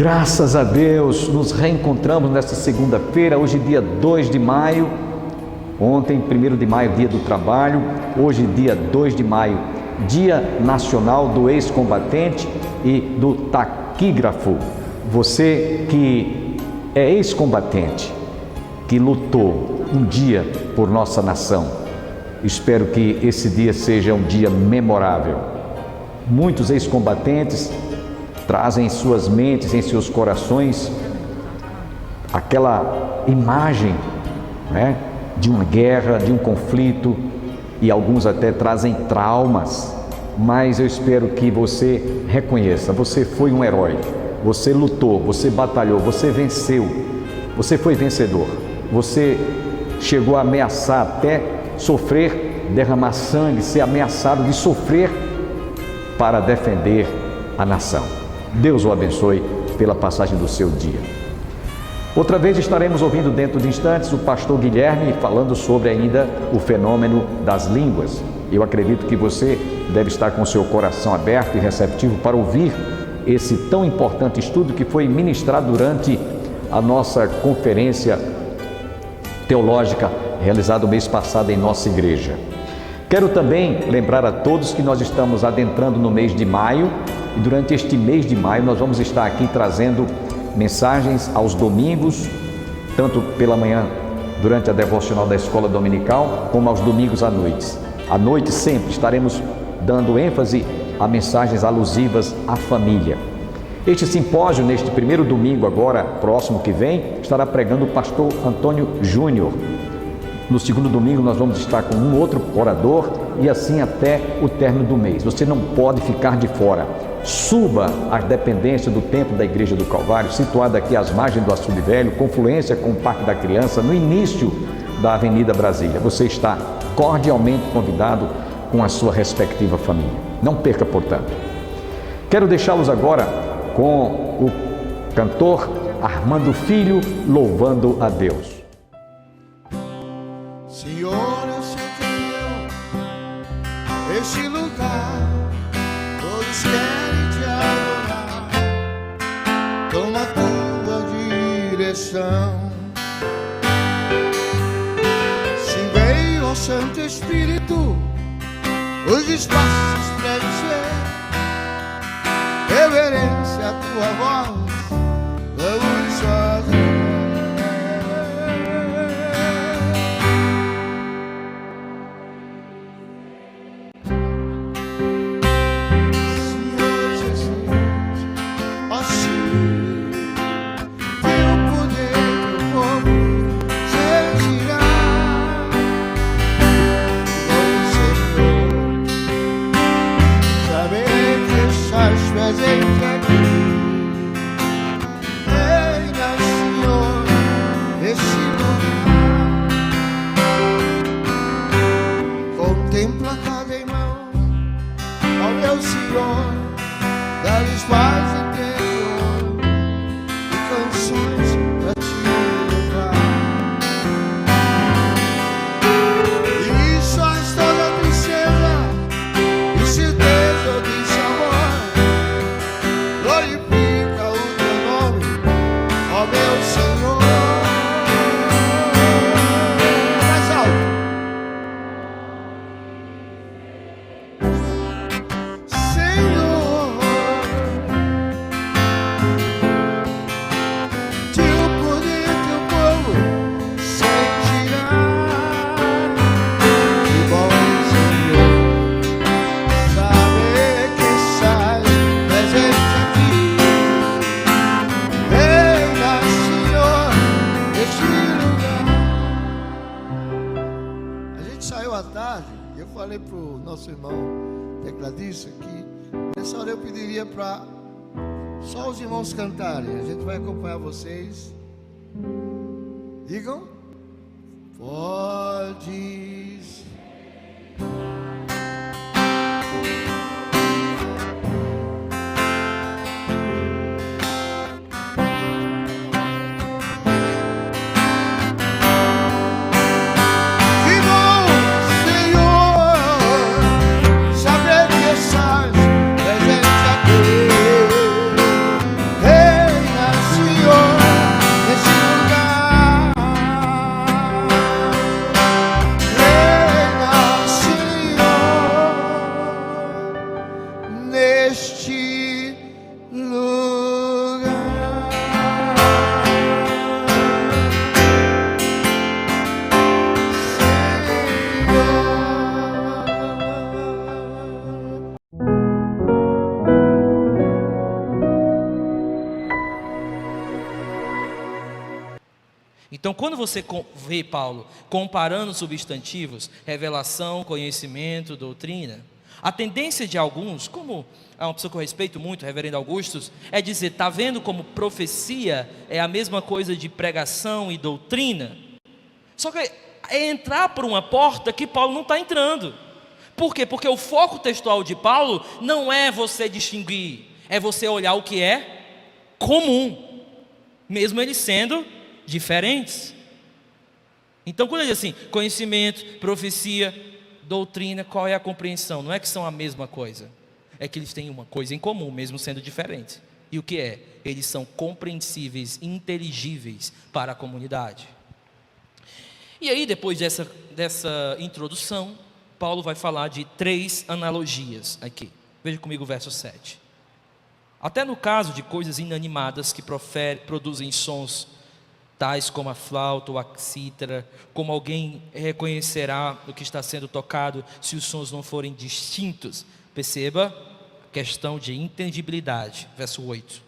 Graças a Deus, nos reencontramos nesta segunda-feira, hoje dia 2 de maio, ontem 1º de maio, dia do trabalho, hoje dia 2 de maio, dia nacional do ex-combatente e do taquígrafo. Você que é ex-combatente, que lutou um dia por nossa nação, espero que esse dia seja um dia memorável. Muitos ex-combatentes trazem em suas mentes, em seus corações, aquela imagem, né, de uma guerra, de um conflito, e alguns até trazem traumas, mas eu espero que você reconheça, você foi um herói, você lutou, você batalhou, você venceu, você foi vencedor, você chegou a ameaçar até sofrer, derramar sangue, ser ameaçado de sofrer para defender a nação. Deus o abençoe pela passagem do seu dia. Outra vez estaremos ouvindo dentro de instantes o pastor Guilherme falando sobre ainda o fenômeno das línguas. Eu acredito que você deve estar com o seu coração aberto e receptivo para ouvir esse tão importante estudo que foi ministrado durante a nossa conferência teológica realizada o mês passado em nossa igreja. Quero também lembrar a todos que nós estamos adentrando no mês de maio e durante este mês de maio nós vamos estar aqui trazendo mensagens aos domingos, tanto pela manhã durante a devocional da escola dominical, como aos domingos à noite. À noite sempre estaremos dando ênfase a mensagens alusivas à família. Este simpósio, neste primeiro domingo agora, próximo que vem, estará pregando o pastor Antônio Júnior. No segundo domingo nós vamos estar com um outro orador e assim até o término do mês. Você não pode ficar de fora. Suba às dependências do Templo da Igreja do Calvário, situada aqui às margens do Açude Velho, confluência com o Parque da Criança, no início da Avenida Brasília. Você está cordialmente convidado com a sua respectiva família. Não perca, portanto. Quero deixá-los agora com o cantor Armando Filho, louvando a Deus. Senhor, eu sei que este lugar todos querem te adorar, toma a tua direção. Se veio ao Santo Espírito os espaços preencher, reverência a tua voz, vamos fazer. Contempla cada irmão, ó meu Senhor, dá-lhes paz interior e canções pra te louvar. E sós toda tristeza e certeza desse amor, glorifica o teu nome, ó meu Senhor. Eu falei para o nosso irmão tecladista que nessa hora eu pediria para só os irmãos cantarem. A gente vai acompanhar vocês. Digam. Podes. Reina Então, quando você vê Paulo comparando substantivos, revelação, conhecimento, doutrina, a tendência de alguns, como é uma pessoa que eu respeito muito, o reverendo Augustus, é dizer, está vendo como profecia é a mesma coisa de pregação e doutrina? Só que é entrar por uma porta que Paulo não está entrando. Por quê? Porque o foco textual de Paulo não é você distinguir, é você olhar o que é comum, mesmo eles sendo diferentes. Então, quando ele diz assim, conhecimento, profecia, doutrina, qual é a compreensão? Não é que são a mesma coisa, é que eles têm uma coisa em comum, mesmo sendo diferentes. E o que é? Eles são compreensíveis, inteligíveis para a comunidade. E aí, depois dessa introdução, Paulo vai falar de 3 analogias aqui. Veja comigo o verso 7. Até no caso de coisas inanimadas que produzem sons, tais como a flauta ou a cítara, como alguém reconhecerá o que está sendo tocado se os sons não forem distintos? Perceba a questão de entendibilidade, verso 8.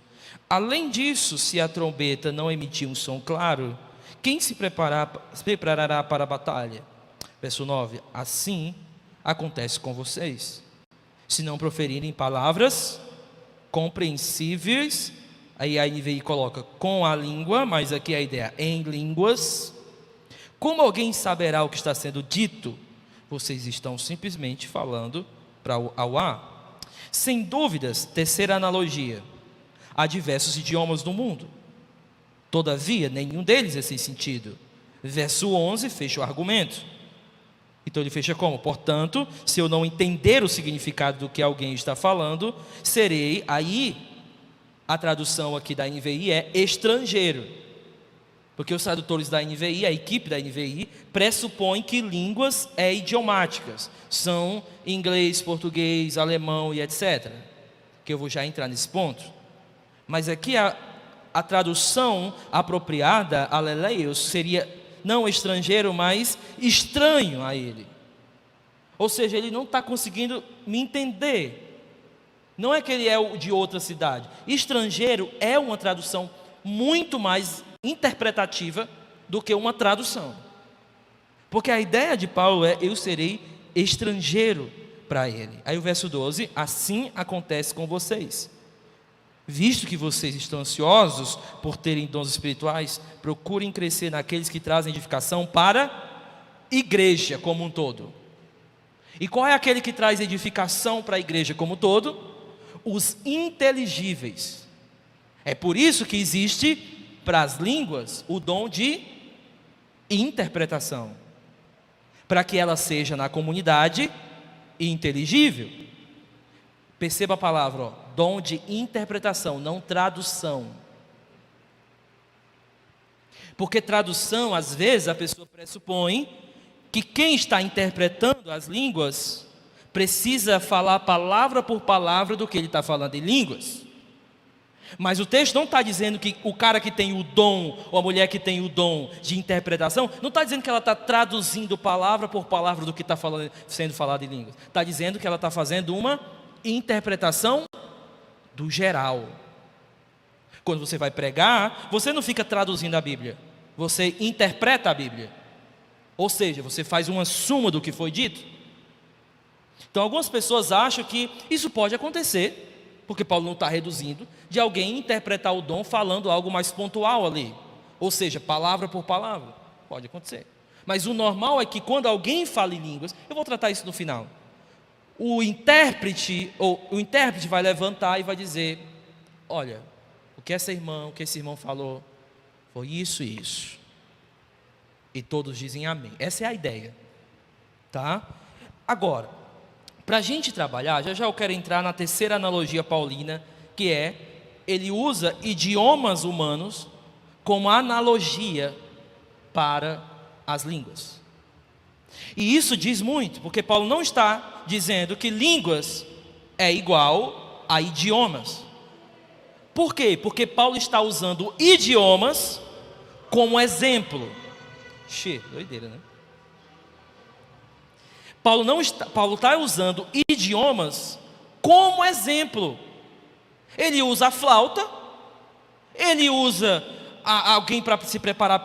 Além disso, se a trombeta não emitir um som claro, quem se preparará para a batalha? Verso 9. Assim acontece com vocês, se não proferirem palavras compreensíveis. Aí a NVI coloca com a língua, mas aqui a ideia é em línguas. Como alguém saberá o que está sendo dito? Vocês estão simplesmente falando ao ar. Sem dúvidas, terceira analogia. Há diversos idiomas no mundo. Todavia, nenhum deles é sem sentido. Verso 11 fecha o argumento. Então ele fecha como? Portanto, se eu não entender o significado do que alguém está falando, serei, aí a tradução aqui da NVI é estrangeiro. Porque os tradutores da NVI, a equipe da NVI, pressupõe que línguas idiomáticas. São inglês, português, alemão e etc. Que eu vou já entrar nesse ponto. Mas aqui a tradução apropriada, aleleios, seria não estrangeiro, mas estranho a ele. Ou seja, ele não está conseguindo me entender. Não é que ele é de outra cidade. Estrangeiro é uma tradução muito mais interpretativa do que uma tradução. Porque a ideia de Paulo é: eu serei estrangeiro para ele. Aí o verso 12: assim acontece com vocês. Visto que vocês estão ansiosos por terem dons espirituais, procurem crescer naqueles que trazem edificação para a igreja como um todo. E qual é aquele que traz edificação para a igreja como um todo? Os inteligíveis. É por isso que existe para as línguas o dom de interpretação, para que ela seja na comunidade inteligível. Perceba a palavra, ó, dom de interpretação, não tradução. Porque tradução, às vezes, a pessoa pressupõe que quem está interpretando as línguas precisa falar palavra por palavra do que ele está falando em línguas. Mas o texto não está dizendo que o cara que tem o dom, ou a mulher que tem o dom de interpretação, não está dizendo que ela está traduzindo palavra por palavra do que está sendo falado em línguas. Está dizendo que ela está fazendo uma interpretação do geral. Quando você vai pregar, você não fica traduzindo a Bíblia, você interpreta a Bíblia. Ou seja, você faz uma suma do que foi dito. Então algumas pessoas acham que isso pode acontecer, porque Paulo não está reduzindo, de alguém interpretar o dom falando algo mais pontual ali. Ou seja, palavra por palavra. Pode acontecer. Mas o normal é que quando alguém fala em línguas, eu vou tratar isso no final, o intérprete vai levantar e vai dizer: olha, o que esse irmão falou foi isso e isso. E todos dizem amém. Essa é a ideia, tá? Agora, para a gente trabalhar, já eu quero entrar na terceira analogia paulina, que é, ele usa idiomas humanos como analogia para as línguas. E isso diz muito, porque Paulo não está dizendo que línguas é igual a idiomas. Por quê? Porque Paulo está usando idiomas como exemplo. Doideira, né? Paulo está usando idiomas como exemplo. Ele usa a flauta, ele usa alguém para se preparar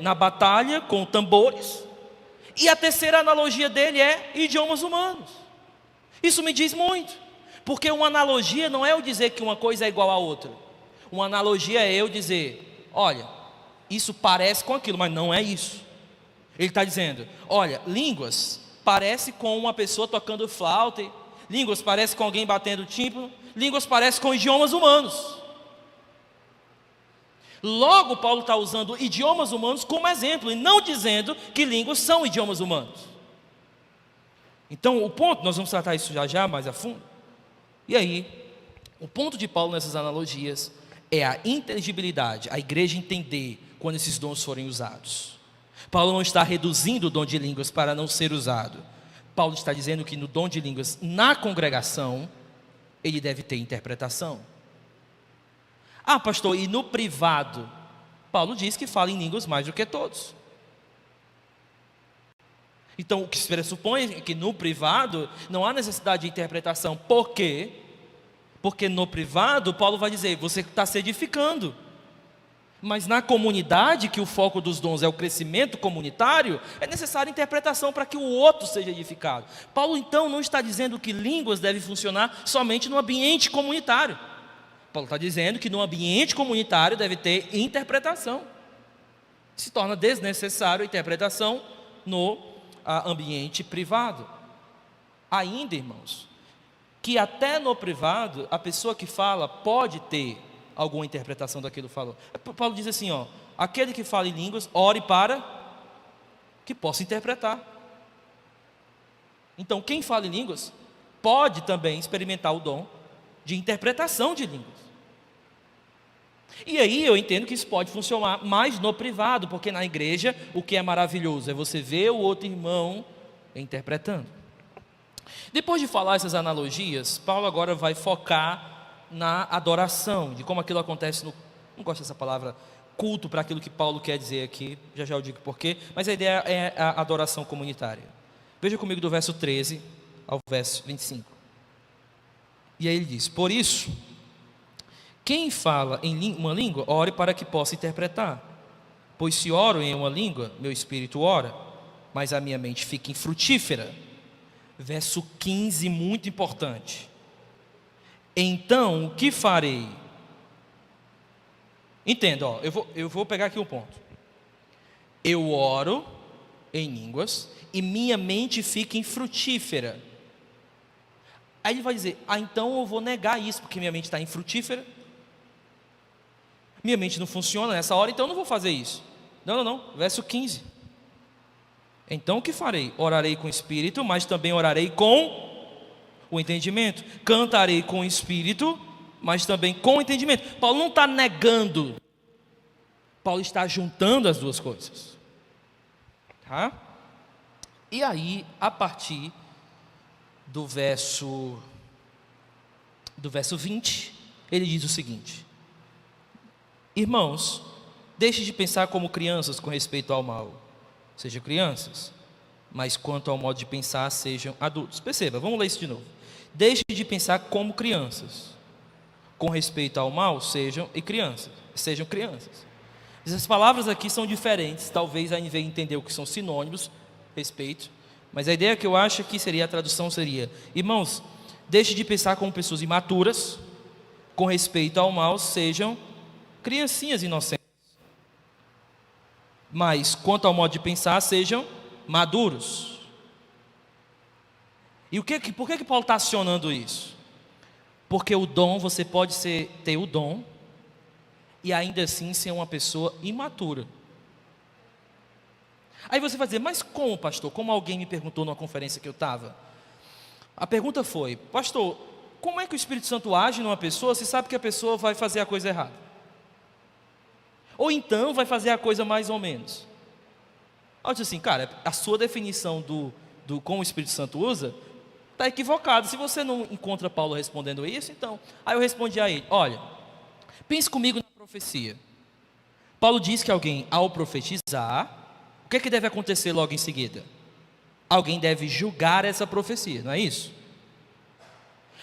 na batalha com tambores. E a terceira analogia dele é idiomas humanos. Isso me diz muito, porque uma analogia não é eu dizer que uma coisa é igual à outra. Uma analogia é eu dizer, olha, isso parece com aquilo, mas não é isso. Ele está dizendo, olha, línguas parece com uma pessoa tocando flauta, línguas parece com alguém batendo tímpano, línguas parece com idiomas humanos. Logo, Paulo está usando idiomas humanos como exemplo, e não dizendo que línguas são idiomas humanos. Então, o ponto, nós vamos tratar isso já mais a fundo. E aí, o ponto de Paulo nessas analogias é a inteligibilidade, a igreja entender quando esses dons forem usados. Paulo não está reduzindo o dom de línguas para não ser usado. Paulo está dizendo que no dom de línguas, na congregação, ele deve ter interpretação. Ah, pastor, e no privado? Paulo diz que fala em línguas mais do que todos. Então, o que se pressupõe é que no privado não há necessidade de interpretação. Por quê? Porque no privado, Paulo vai dizer, você está se edificando. Mas na comunidade, que o foco dos dons é o crescimento comunitário, é necessária interpretação para que o outro seja edificado. Paulo, então, não está dizendo que línguas devem funcionar somente no ambiente comunitário. Paulo está dizendo que no ambiente comunitário deve ter interpretação. Se torna desnecessário a interpretação no ambiente privado. Ainda, irmãos, que até no privado, a pessoa que fala pode ter alguma interpretação daquilo que falou. Paulo diz assim, ó, aquele que fala em línguas, ore para que possa interpretar. Então, quem fala em línguas pode também experimentar o dom de interpretação de línguas. E aí eu entendo que isso pode funcionar mais no privado, porque na igreja o que é maravilhoso é você ver o outro irmão interpretando. Depois de falar essas analogias, Paulo agora vai focar na adoração, de como aquilo acontece no, não gosto dessa palavra, culto, para aquilo que Paulo quer dizer aqui, já eu digo porquê, mas a ideia é a adoração comunitária. Veja comigo do verso 13 ao verso 25. E aí ele diz, por isso, quem fala em uma língua, ore para que possa interpretar. Pois se oro em uma língua, meu espírito ora, mas a minha mente fica infrutífera. Verso 15, muito importante. Então, o que farei? Entenda, ó, eu vou pegar aqui um ponto. Eu oro em línguas e minha mente fica infrutífera. Aí ele vai dizer, então eu vou negar isso, porque minha mente está infrutífera. Minha mente não funciona nessa hora, então eu não vou fazer isso. Não, verso 15. Então o que farei? Orarei com o espírito, mas também orarei com o entendimento. Cantarei com o espírito, mas também com o entendimento. Paulo não está negando. Paulo está juntando as duas coisas. Tá? E aí, a partir do verso 20, ele diz o seguinte: irmãos, deixe de pensar como crianças com respeito ao mal. Sejam crianças, mas quanto ao modo de pensar, sejam adultos. Perceba, vamos ler isso de novo. Deixe de pensar como crianças. Com respeito ao mal, sejam crianças. Essas palavras aqui são diferentes. Talvez a gente venha entender o que são sinônimos, respeito. Mas a ideia que eu acho que seria, a tradução seria: irmãos, deixe de pensar como pessoas imaturas. Com respeito ao mal, sejam criancinhas inocentes. Mas quanto ao modo de pensar, sejam maduros. E por que Paulo está acionando isso? Porque o dom, você pode ter o dom e ainda assim ser uma pessoa imatura. Aí você vai dizer, mas como, pastor? Como alguém me perguntou numa conferência que eu estava? A pergunta foi, pastor, como é que o Espírito Santo age numa pessoa se sabe que a pessoa vai fazer a coisa errada? Ou então vai fazer a coisa mais ou menos? Eu disse assim, cara, a sua definição do como o Espírito Santo usa está equivocada. Se você não encontra Paulo respondendo isso, então... Aí eu respondi a ele, olha, pense comigo na profecia. Paulo diz que alguém, ao profetizar, o que deve acontecer logo em seguida? Alguém deve julgar essa profecia, não é isso?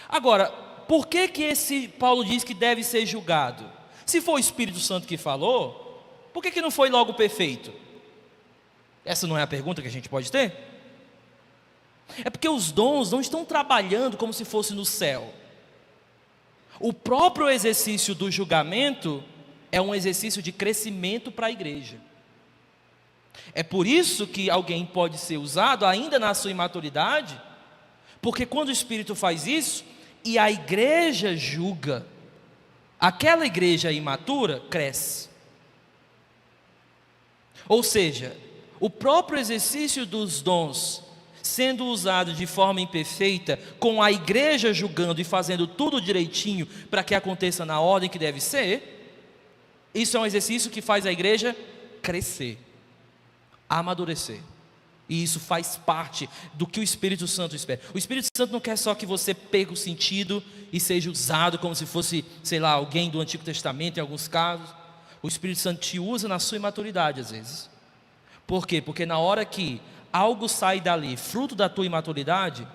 Agora, por que esse Paulo diz que deve ser julgado? Se foi o Espírito Santo que falou, por que não foi logo perfeito? Essa não é a pergunta que a gente pode ter? É porque os dons não estão trabalhando como se fosse no céu. O próprio exercício do julgamento é um exercício de crescimento para a igreja. É por isso que alguém pode ser usado ainda na sua imaturidade, porque quando o Espírito faz isso, e a igreja julga, aquela igreja imatura cresce. Ou seja, o próprio exercício dos dons sendo usado de forma imperfeita, com a igreja julgando e fazendo tudo direitinho para que aconteça na ordem que deve ser, isso é um exercício que faz a igreja crescer, amadurecer. E isso faz parte do que o Espírito Santo espera. O Espírito Santo não quer só que você pegue o sentido e seja usado como se fosse, sei lá, alguém do Antigo Testamento em alguns casos. O Espírito Santo te usa na sua imaturidade às vezes. Por quê? Porque na hora que algo sai dali, fruto da tua imaturidade,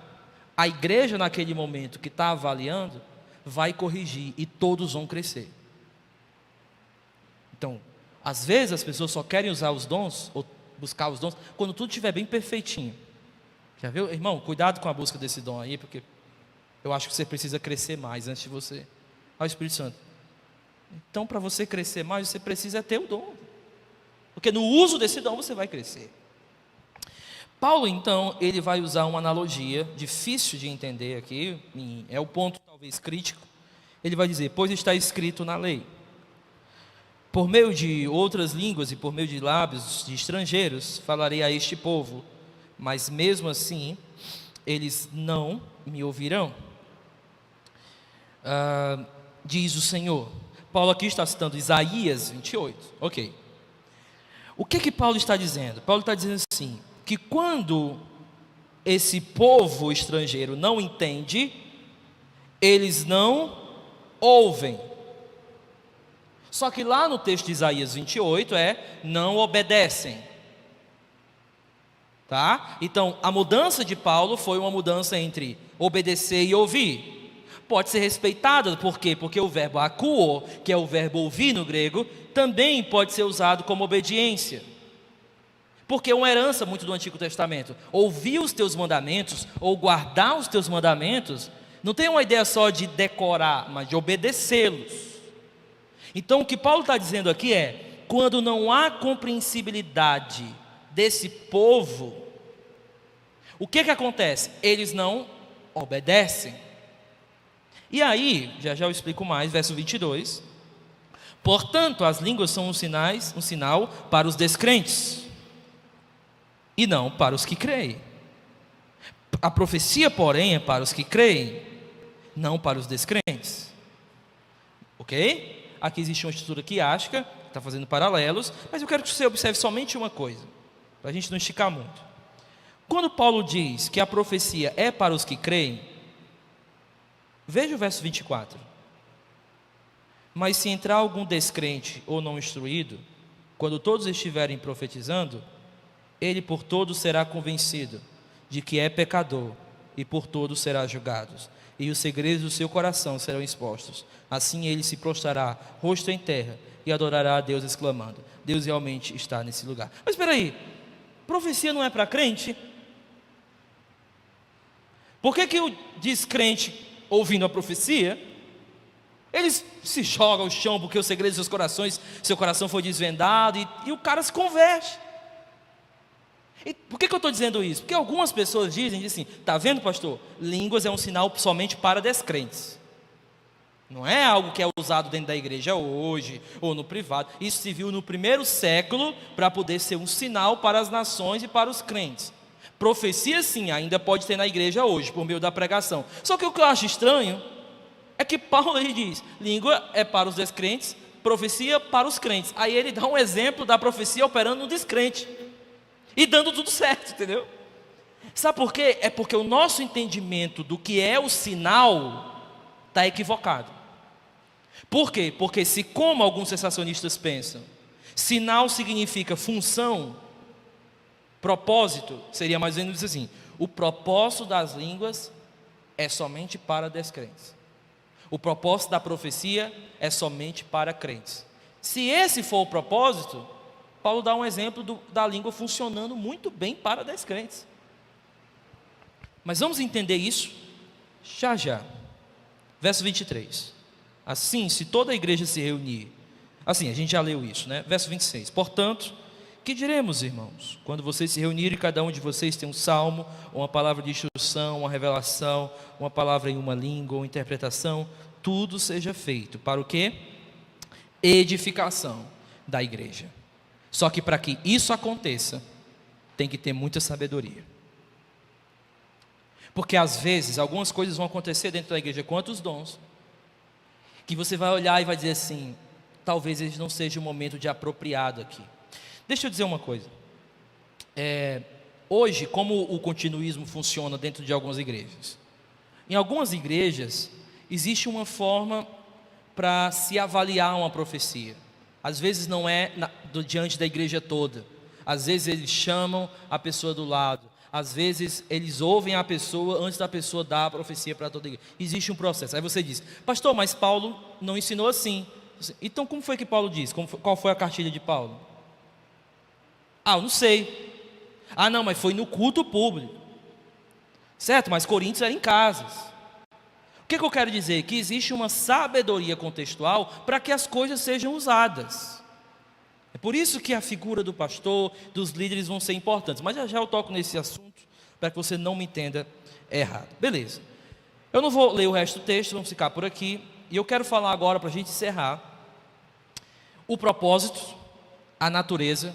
a igreja naquele momento que está avaliando, vai corrigir e todos vão crescer. Então, às vezes as pessoas só querem usar os dons, ou buscar os dons, quando tudo estiver bem perfeitinho. Já viu? Irmão, cuidado com a busca desse dom aí, porque eu acho que você precisa crescer mais antes de você. Olha o Espírito Santo. Então, para você crescer mais, você precisa ter o dom. Porque no uso desse dom você vai crescer. Paulo, então, ele vai usar uma analogia, difícil de entender aqui, é o ponto talvez crítico. Ele vai dizer, pois está escrito na lei, por meio de outras línguas e por meio de lábios de estrangeiros, falarei a este povo, mas mesmo assim, eles não me ouvirão. Diz o Senhor. Paulo aqui está citando Isaías 28, ok. O que Paulo está dizendo? Paulo está dizendo assim, que quando esse povo estrangeiro não entende, eles não ouvem. Só que lá no texto de Isaías 28 não obedecem. Tá? Então, a mudança de Paulo foi uma mudança entre obedecer e ouvir. Pode ser respeitada, por quê? Porque o verbo akouo, que é o verbo ouvir no grego, também pode ser usado como obediência. Porque é uma herança muito do Antigo Testamento. Ouvir os teus mandamentos, ou guardar os teus mandamentos, não tem uma ideia só de decorar, mas de obedecê-los. Então o que Paulo está dizendo aqui é, quando não há compreensibilidade desse povo, o que acontece? Eles não obedecem. E aí, já eu explico mais, verso 22. Portanto, as línguas são um sinal para os descrentes, e não para os que creem. A profecia, porém, é para os que creem, não para os descrentes. Ok? Aqui existe uma estrutura quiástica, está fazendo paralelos, mas eu quero que você observe somente uma coisa, para a gente não esticar muito. Quando Paulo diz que a profecia é para os que creem, veja o verso 24. Mas se entrar algum descrente ou não instruído, quando todos estiverem profetizando, ele por todos será convencido de que é pecador, e por todos será julgado, e os segredos do seu coração serão expostos. Assim ele se prostrará rosto em terra e adorará a Deus exclamando, Deus realmente está nesse lugar. Mas espera aí, profecia não é para crente? Por que o descrente, ouvindo a profecia, eles se jogam ao chão porque os segredos dos seus corações, seu coração foi desvendado, e o cara se converte? E por que eu estou dizendo isso? Porque algumas pessoas dizem assim, está vendo, pastor? Línguas é um sinal somente para descrentes. Não é algo que é usado dentro da igreja hoje, ou no privado. Isso se viu no primeiro século, para poder ser um sinal para as nações e para os crentes. Profecia sim, ainda pode ter na igreja hoje, por meio da pregação. Só que o que eu acho estranho, é que Paulo ele diz, língua é para os descrentes, profecia para os crentes. Aí ele dá um exemplo da profecia operando no descrente. E dando tudo certo, entendeu? Sabe por quê? É porque o nosso entendimento do que é o sinal está equivocado. Por quê? Porque se, como alguns sensacionistas pensam, sinal significa função, propósito, seria mais ou menos assim, o propósito das línguas é somente para descrentes. O propósito da profecia é somente para crentes. Se esse for o propósito, Paulo dá um exemplo da língua funcionando muito bem para descrentes. Mas vamos entender isso já já. Verso 23. Assim, se toda a igreja se reunir... Assim, a gente já leu isso, né? Verso 26. Portanto, que diremos, irmãos? Quando vocês se reunirem, cada um de vocês tem um salmo, uma palavra de instrução, uma revelação, uma palavra em uma língua, uma interpretação, tudo seja feito. Para o quê? Edificação da igreja. Só que para que isso aconteça, tem que ter muita sabedoria. Porque às vezes, algumas coisas vão acontecer dentro da igreja, quantos dons, que você vai olhar e vai dizer assim, talvez eles não seja o momento de apropriado aqui. Deixa eu dizer uma coisa. Hoje, como o continuismo funciona dentro de algumas igrejas? Em algumas igrejas, existe uma forma para se avaliar uma profecia. Às vezes não é diante da igreja toda. Às vezes eles chamam a pessoa do lado. Às vezes eles ouvem a pessoa antes da pessoa dar a profecia para toda a igreja. Existe um processo. Aí você diz, pastor, mas Paulo não ensinou assim. Então como foi que Paulo disse? Qual foi a cartilha de Paulo? Eu não sei. Não, mas foi no culto público. Certo, mas Coríntios era em casas. O que eu quero dizer? Que existe uma sabedoria contextual para que as coisas sejam usadas. É por isso que a figura do pastor, dos líderes vão ser importantes. Mas já eu toco nesse assunto, para que você não me entenda errado. Beleza. Eu não vou ler o resto do texto, vamos ficar por aqui. E eu quero falar agora, para a gente encerrar, o propósito, a natureza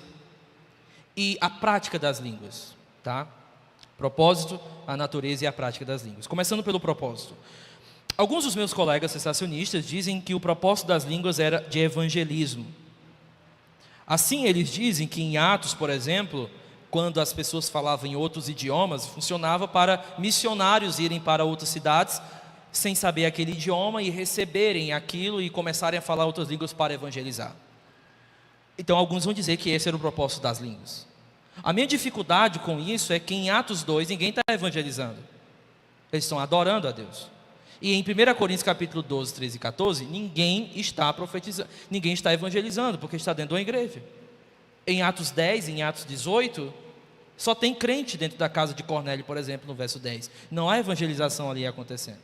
e a prática das línguas. Tá? Propósito, a natureza e a prática das línguas. Começando pelo propósito. Alguns dos meus colegas sensacionistas dizem que o propósito das línguas era de evangelismo. Assim, eles dizem que em Atos, por exemplo, quando as pessoas falavam em outros idiomas, funcionava para missionários irem para outras cidades sem saber aquele idioma e receberem aquilo e começarem a falar outras línguas para evangelizar. Então, alguns vão dizer que esse era o propósito das línguas. A minha dificuldade com isso é que em Atos 2 ninguém está evangelizando. Eles estão adorando a Deus. E em 1 Coríntios capítulo 12, 13 e 14, ninguém está profetizando, ninguém está evangelizando, porque está dentro de uma igreja. Em Atos 10, em Atos 18, só tem crente dentro da casa de Cornélio, por exemplo, no verso 10. Não há evangelização ali acontecendo.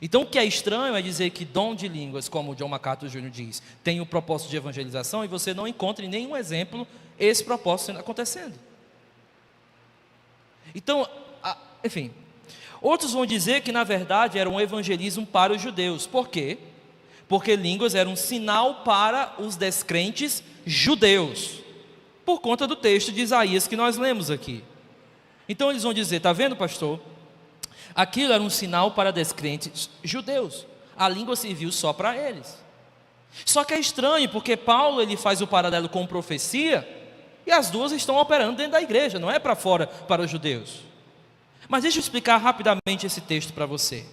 Então o que é estranho é dizer que dom de línguas, como o John MacArthur Jr. diz, tem o propósito de evangelização, e você não encontra em nenhum exemplo esse propósito acontecendo. Então, enfim... Outros vão dizer que na verdade era um evangelismo para os judeus. Por quê? Porque línguas eram um sinal para os descrentes judeus, por conta do texto de Isaías que nós lemos aqui. Então eles vão dizer, está vendo, pastor? Aquilo era um sinal para descrentes judeus. A língua serviu só para eles. Só que é estranho, porque Paulo ele faz o paralelo com profecia, e as duas estão operando dentro da igreja, não é para fora, para os judeus. Mas deixa eu explicar rapidamente esse texto para você.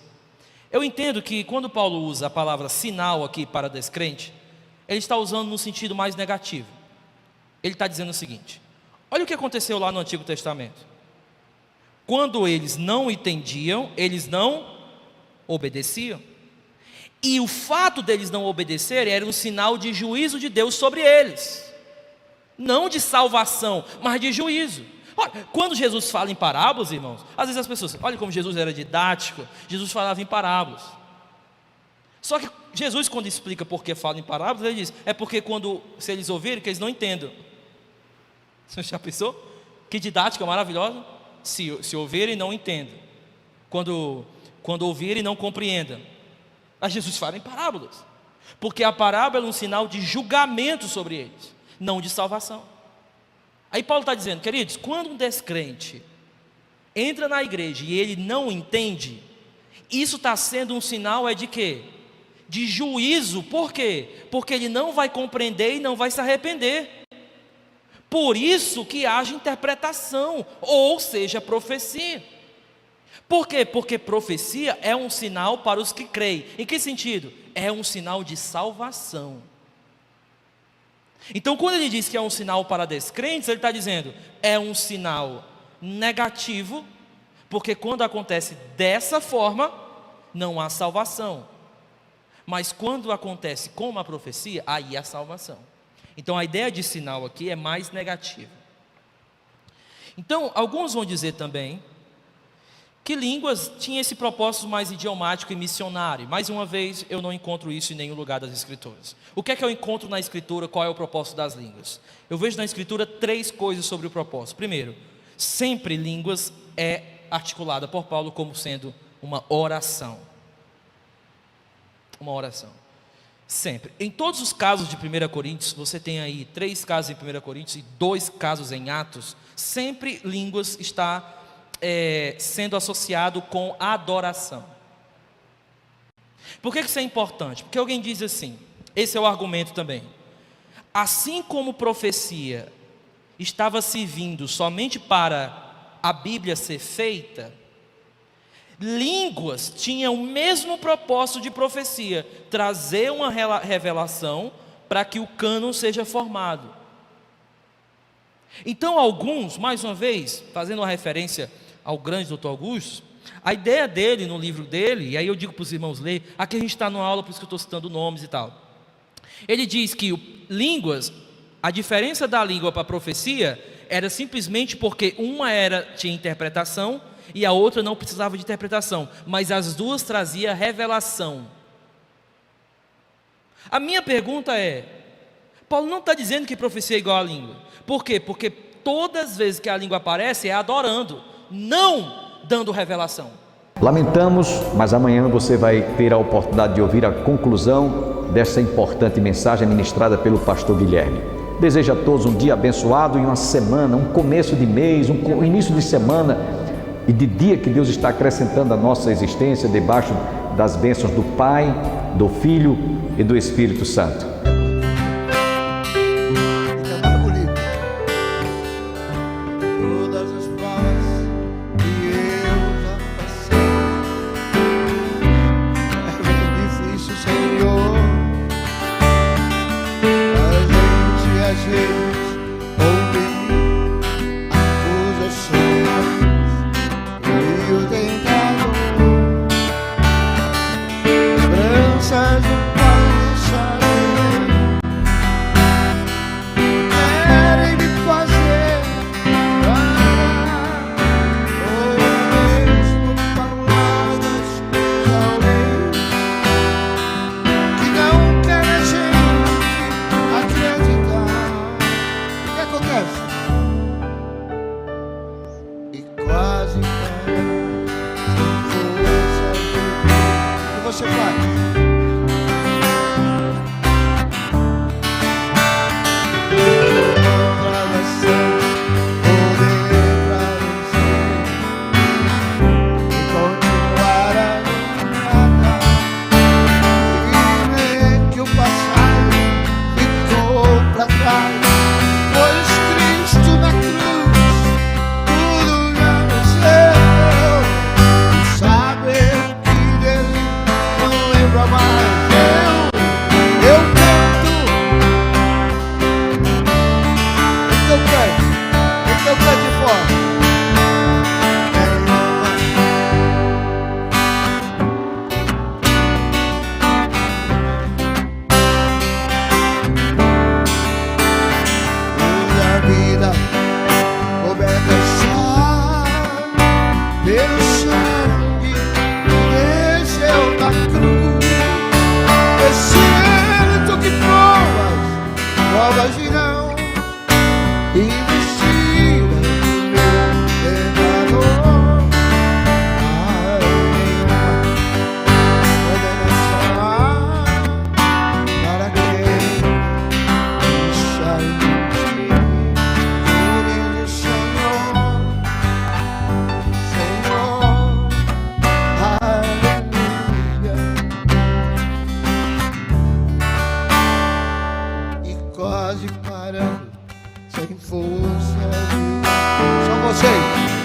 Eu entendo que quando Paulo usa a palavra sinal aqui para descrente, ele está usando no sentido mais negativo. Ele está dizendo o seguinte: olha o que aconteceu lá no Antigo Testamento. Quando eles não entendiam, eles não obedeciam. E o fato deles não obedecerem era um sinal de juízo de Deus sobre eles. Não de salvação, mas de juízo. Quando Jesus fala em parábolas, irmãos, às vezes as pessoas, olha como Jesus era didático, Jesus falava em parábolas. Só que Jesus, quando explica por que fala em parábolas, ele diz, é porque se eles ouvirem, que eles não entendam. Você já pensou? Que didática maravilhosa. Se ouvirem, não entendam. Quando ouvirem, não compreendam. Mas Jesus fala em parábolas, porque a parábola é um sinal de julgamento sobre eles, não de salvação. Aí Paulo está dizendo, queridos, quando um descrente entra na igreja e ele não entende, isso está sendo um sinal de quê? De juízo. Por quê? Porque ele não vai compreender e não vai se arrepender. Por isso que haja interpretação, ou seja, profecia. Por quê? Porque profecia é um sinal para os que creem. Em que sentido? É um sinal de salvação. Então, quando ele diz que é um sinal para descrentes, ele está dizendo, é um sinal negativo, porque quando acontece dessa forma, não há salvação. Mas quando acontece com uma profecia, aí é a salvação. Então a ideia de sinal aqui é mais negativa. Então, alguns vão dizer também que línguas tinha esse propósito mais idiomático e missionário. Mais uma vez, eu não encontro isso em nenhum lugar das Escrituras. O que é que eu encontro na Escritura? Qual é o propósito das línguas? Eu vejo na Escritura 3 coisas sobre o propósito. Primeiro, sempre línguas é articulada por Paulo como sendo uma oração. Uma oração. Sempre. Em todos os casos de 1 Coríntios, você tem aí 3 casos em 1 Coríntios e 2 casos em Atos. Sempre línguas está sendo associado com adoração. Por que isso é importante? Porque alguém diz assim, esse é o argumento também. Assim como profecia estava servindo somente para a Bíblia ser feita, línguas tinham o mesmo propósito de profecia, trazer uma revelação para que o cânon seja formado. Então alguns, mais uma vez, fazendo uma referência ao grande Dr. Augusto, a ideia dele no livro dele, e aí eu digo para os irmãos ler, aqui a gente está numa aula, por isso que eu estou citando nomes e tal. Ele diz que línguas, a diferença da língua para a profecia era simplesmente porque uma tinha interpretação e a outra não precisava de interpretação, mas as duas traziam revelação. A minha pergunta é, Paulo não está dizendo que profecia é igual à língua. Por quê? Porque todas as vezes que a língua aparece é adorando, não dando revelação. Lamentamos, mas amanhã você vai ter a oportunidade de ouvir a conclusão dessa importante mensagem ministrada pelo pastor Guilherme. Desejo a todos um dia abençoado e uma semana, um começo de mês, um início de semana e de dia que Deus está acrescentando à nossa existência debaixo das bênçãos do Pai, do Filho e do Espírito Santo. Quase parando, sem força. Só vocês.